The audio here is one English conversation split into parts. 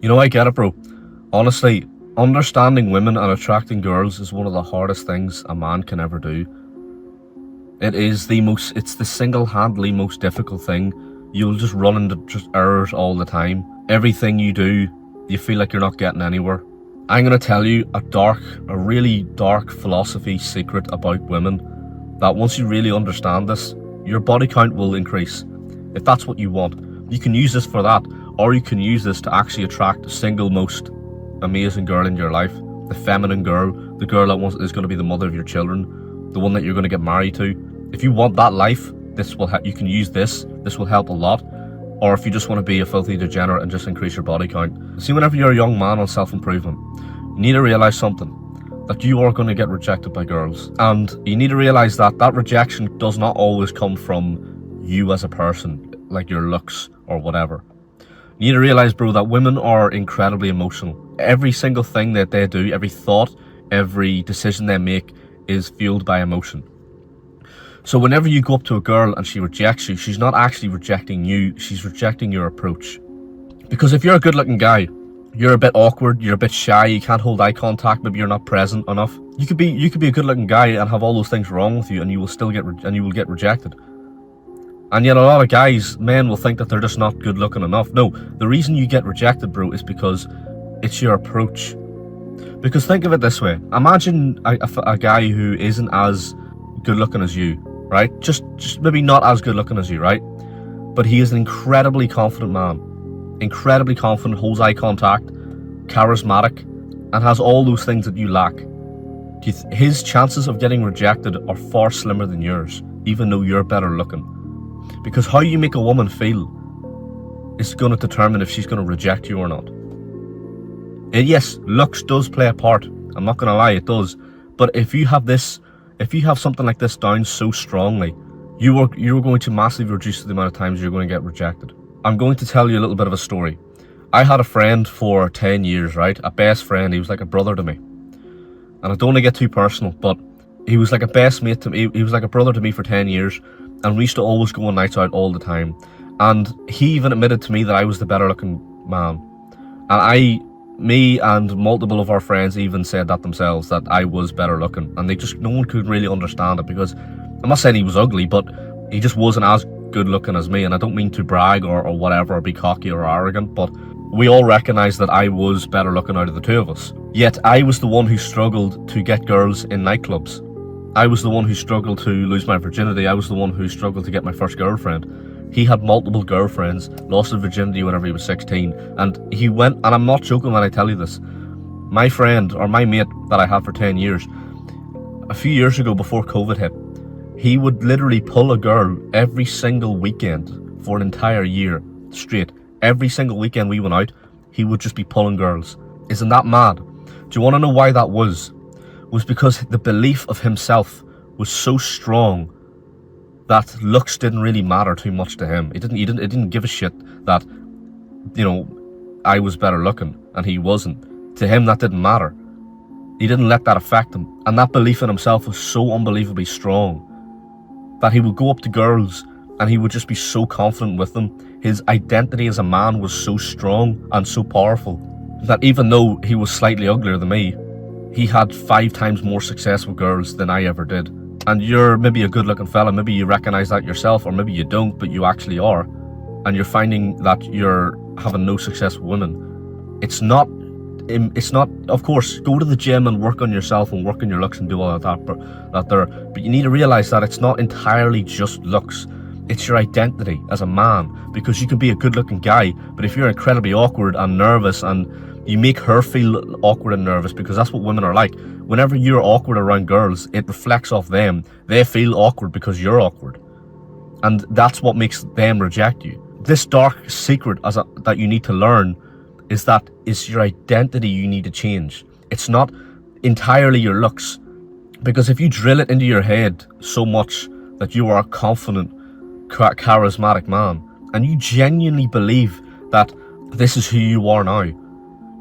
You know, I get it, bro. Honestly, understanding women and attracting girls is one of the hardest things a man can ever do. It's the single-handedly most difficult thing. You'll just run into just errors all the time. Everything you do, you feel like you're not getting anywhere. I'm going to tell you a really dark philosophy secret about women, that once you really understand this, your body count will increase. If that's what you want, you can use this for that, or you can use this to actually attract the single most amazing girl in your life, the feminine girl, the girl that is going to be the mother of your children, the one that you're going to get married to. If you want that life, you can use this. This will help a lot. Or if you just want to be a filthy degenerate and just increase your body count. See, whenever you're a young man on self-improvement, you need to realize something, that you are going to get rejected by girls. And you need to realize that that rejection does not always come from you as a person, like your looks or whatever. You need to realize, bro, that women are incredibly emotional. Every single thing that they do, every thought, every decision they make is fueled by emotion. So whenever you go up to a girl and she rejects you, she's not actually rejecting you, she's rejecting your approach. Because if you're a good looking guy, you're a bit awkward, you're a bit shy, you can't hold eye contact, maybe you're not present enough. You could be a good looking guy and have all those things wrong with you, and you will still get rejected. And yet a lot of guys, men, will think that they're just not good looking enough. No, the reason you get rejected, bro, is because it's your approach. Because think of it this way, imagine a guy who isn't as good looking as you, right? Just maybe not as good looking as you, right? But he is an incredibly confident man. Incredibly confident, holds eye contact, charismatic, and has all those things that you lack. His chances of getting rejected are far slimmer than yours, even though you're better looking. Because how you make a woman feel is going to determine if she's going to reject you or not. And yes, looks does play a part. I'm not going to lie, it does. But if you have something like this down so strongly, you're going to massively reduce the amount of times you're going to get rejected. I'm going to tell you a little bit of a story. I had a friend for 10 years, right? A best friend. He was like a brother to me. And I don't want to get too personal, but he was like a best mate to me. He was like a brother to me for 10 years. And we used to always go on nights out all the time. And he even admitted to me that I was the better looking man. And me and multiple of our friends even said that themselves, that I was better looking. And no one could really understand it, because I'm not saying he was ugly, but he just wasn't as good looking as me. And I don't mean to brag or whatever, or be cocky or arrogant, but we all recognized that I was better looking out of the two of us. Yet I was the one who struggled to get girls in nightclubs. I was the one who struggled to lose my virginity. I was the one who struggled to get my first girlfriend. He had multiple girlfriends, lost his virginity whenever he was 16, and he went, and I'm not joking when I tell you this, my friend, or my mate that I had for 10 years, a few years ago before COVID hit, he would literally pull a girl every single weekend for an entire year straight. Every single weekend we went out, he would just be pulling girls. Isn't that mad? Do you want to know why that was? Was because the belief of himself was so strong that looks didn't really matter too much to him. It didn't give a shit that, you know, I was better looking and he wasn't. To him, that didn't matter. He didn't let that affect him. And that belief in himself was so unbelievably strong that he would go up to girls and he would just be so confident with them. His identity as a man was so strong and so powerful that even though he was slightly uglier than me, he had 5 times more success with girls than I ever did. And you're maybe a good looking fella, maybe you recognize that yourself, or maybe you don't, but you actually are, and you're finding that you're having no success with women. It's not, of course, go to the gym and work on yourself and work on your looks and do all of that, but you need to realize that it's not entirely just looks. It's your identity as a man, because you can be a good looking guy, but if you're incredibly awkward and nervous and you make her feel awkward and nervous, because that's what women are like. Whenever you're awkward around girls, it reflects off them. They feel awkward because you're awkward. And that's what makes them reject you. This dark secret that you need to learn is that it's your identity you need to change. It's not entirely your looks. Because if you drill it into your head so much that you are a confident, charismatic man, and you genuinely believe that this is who you are now,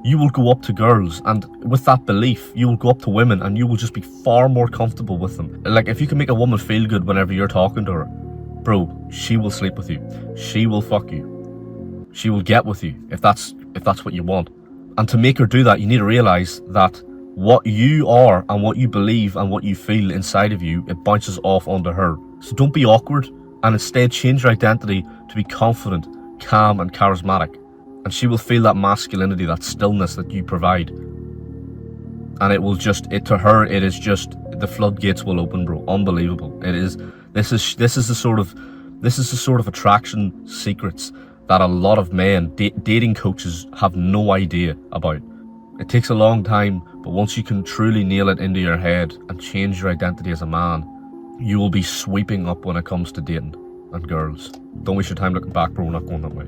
you will go up to girls, and with that belief, you will go up to women and you will just be far more comfortable with them. Like, if you can make a woman feel good whenever you're talking to her, bro, she will sleep with you. She will fuck you. She will get with you if that's if that's what you want. And to make her do that, you need to realize that what you are and what you believe and what you feel inside of you, it bounces off onto her. So don't be awkward, and instead change your identity to be confident, calm and charismatic. And she will feel that masculinity, that stillness that you provide. And it will just, to her, it is just, the floodgates will open, bro. Unbelievable. It is, this is the sort of attraction secrets that a lot of men, dating coaches, have no idea about. It takes a long time, but once you can truly nail it into your head and change your identity as a man, you will be sweeping up when it comes to dating and girls. Don't waste your time looking back, bro. We're not going that way.